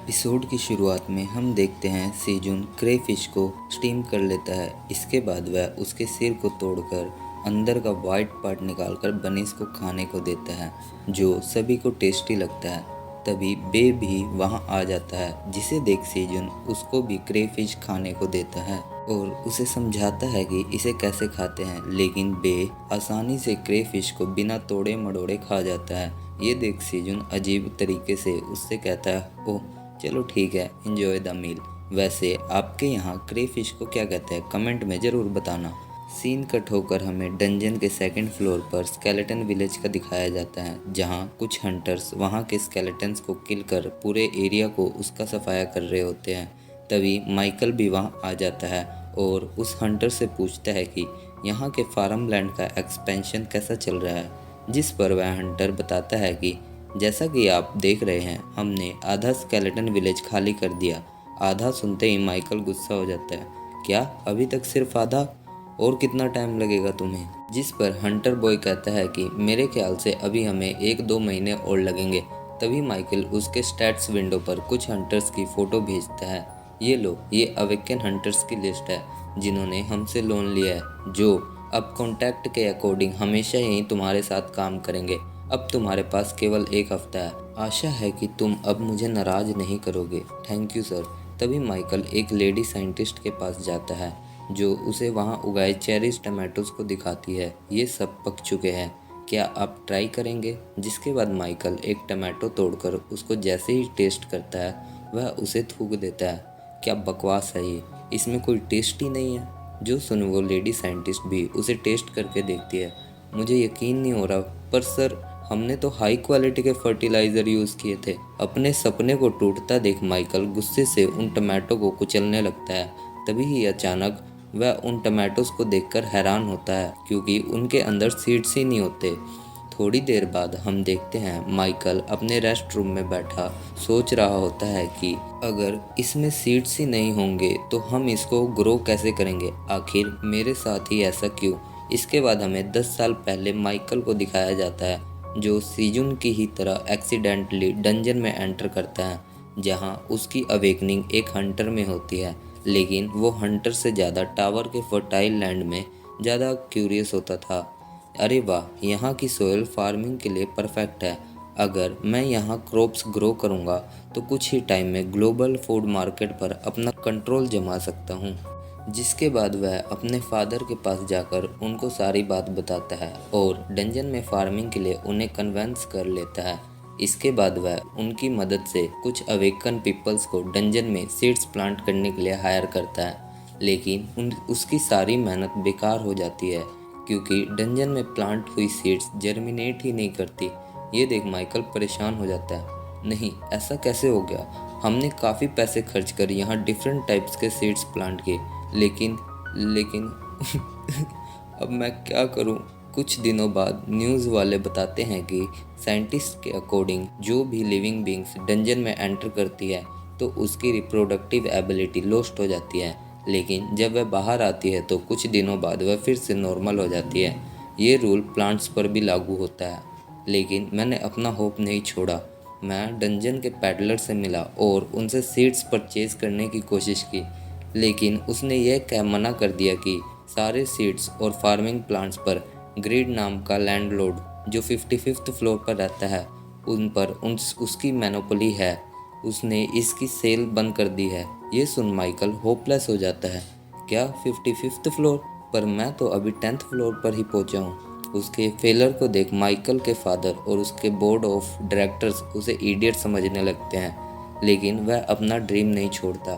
Episode की शुरुआत में हम देखते हैं सेजुन क्रेफिश को स्टीम कर लेता है। इसके बाद वह उसके सिर को तोड़कर अंदर का वाइट पार्ट निकालकर बनीस को खाने को देता है, जो सभी को टेस्टी लगता है। तभी बे भी वहां आ जाता है, जिसे देख सेजुन उसको भी क्रेफिश खाने को देता है और उसे समझाता है कि इसे कैसे खाते हैं, लेकिन बे आसानी से क्रेफिश को बिना तोड़े मड़ोड़े खा जाता है। ये देख सेजुन अजीब तरीके से उससे कहता है, ओह चलो ठीक है, एंजॉय द मील। वैसे आपके यहाँ क्रेफिश को क्या कहते हैं, कमेंट में ज़रूर बताना। सीन कट होकर हमें डंजन के सेकंड फ्लोर पर स्केलेटन विलेज का दिखाया जाता है, जहाँ कुछ हंटर्स वहाँ के स्केलेटन्स को किल कर पूरे एरिया को उसका सफाया कर रहे होते हैं। तभी माइकल भी वहाँ आ जाता है और उस हंटर से पूछता है कि यहाँ के फार्म लैंड का एक्सपेंशन कैसा चल रहा है, जिस पर वह हंटर बताता है कि जैसा कि आप देख रहे हैं, हमने आधा स्केलेटन विलेज खाली कर दिया। आधा सुनते ही माइकल गुस्सा हो जाता है, क्या अभी तक सिर्फ आधा? और कितना टाइम लगेगा तुम्हें? जिस पर हंटर बॉय कहता है कि मेरे ख्याल से अभी हमें 1-2 महीने और लगेंगे। तभी माइकल उसके स्टैट्स विंडो पर कुछ हंटर्स की फ़ोटो भेजता है। ये लो, ये अवेकन हंटर्स की लिस्ट है जिन्होंने हमसे लोन लिया है, जो अब कॉन्टैक्ट के अकॉर्डिंग हमेशा ही तुम्हारे साथ काम करेंगे। अब तुम्हारे पास केवल 1 हफ्ता है। आशा है कि तुम अब मुझे नाराज नहीं करोगे। Thank you sir. तभी माइकल एक लेडी साइंटिस्ट के पास जाता है, जो उसे वहां उगाए चेरीज टमाटोज को दिखाती है। ये सब पक चुके हैं, क्या आप ट्राई करेंगे? जिसके बाद माइकल एक टमाटो तोड़कर उसको जैसे ही टेस्ट करता है, वह उसे थूक देता है। क्या बकवास है ये, इसमें कोई टेस्ट ही नहीं है। जो सुन वो लेडी साइंटिस्ट भी उसे टेस्ट करके देखती है। मुझे यकीन नहीं हो रहा, पर सर हमने तो हाई क्वालिटी के फर्टिलाइज़र यूज़ किए थे। अपने सपने को टूटता देख माइकल गुस्से से उन टमाटो को कुचलने लगता है। तभी ही अचानक वह उन टमाटोज को देखकर हैरान होता है, क्योंकि उनके अंदर सीड्स ही नहीं होते। थोड़ी देर बाद हम देखते हैं माइकल अपने रेस्ट रूम में बैठा सोच रहा होता है कि अगर इसमें सीड्स ही नहीं होंगे तो हम इसको ग्रो कैसे करेंगे, आखिर मेरे साथ ही ऐसा क्यों। इसके बाद हमें 10 साल पहले माइकल को दिखाया जाता है, जो सीजुन की ही तरह एक्सीडेंटली डंजन में एंटर करता है, जहां उसकी अवेकनिंग एक हंटर में होती है। लेकिन वो हंटर से ज़्यादा टावर के फर्टाइल लैंड में ज़्यादा क्यूरियस होता था। अरे वाह, यहाँ की सोयल फार्मिंग के लिए परफेक्ट है। अगर मैं यहाँ क्रॉप्स ग्रो करूँगा तो कुछ ही टाइम में ग्लोबल फूड मार्केट पर अपना कंट्रोल जमा सकता हूँ। जिसके बाद वह अपने फादर के पास जाकर उनको सारी बात बताता है और डंजन में फार्मिंग के लिए उन्हें कन्वेंस कर लेता है। इसके बाद वह उनकी मदद से कुछ अवेकन पीपल्स को डंजन में सीड्स प्लांट करने के लिए हायर करता है, लेकिन उसकी सारी मेहनत बेकार हो जाती है, क्योंकि डंजन में प्लांट हुई सीड्स जर्मिनेट ही नहीं करती। ये देख माइकल परेशान हो जाता है, नहीं ऐसा कैसे हो गया, हमने काफ़ी पैसे खर्च कर यहाँ डिफरेंट टाइप्स के सीड्स प्लांट किए, लेकिन अब मैं क्या करूं। कुछ दिनों बाद न्यूज़ वाले बताते हैं कि साइंटिस्ट के अकॉर्डिंग जो भी लिविंग बींग्स डंजन में एंटर करती है तो उसकी रिप्रोडक्टिव एबिलिटी लॉस्ट हो जाती है, लेकिन जब वह बाहर आती है तो कुछ दिनों बाद वह फिर से नॉर्मल हो जाती है। ये रूल प्लांट्स पर भी लागू होता है। लेकिन मैंने अपना होप नहीं छोड़ा। मैं डंजन के पैडलर से मिला और उनसे सीड्स परचेज करने की कोशिश की, लेकिन उसने यह कह मना कर दिया कि सारे सीड्स और फार्मिंग प्लांट्स पर ग्रीड नाम का लैंडलॉर्ड, जो 55th फ्लोर पर रहता है, उन पर उसकी मोनोपोली है। उसने इसकी सेल बंद कर दी है। ये सुन माइकल होपलेस हो जाता है, क्या 55th फ्लोर पर? मैं तो अभी 10th फ्लोर पर ही पहुंचा हूँ। उसके फेलर को देख माइकल के फादर और उसके बोर्ड ऑफ डायरेक्टर्स उसे इडियट समझने लगते हैं, लेकिन वह अपना ड्रीम नहीं छोड़ता।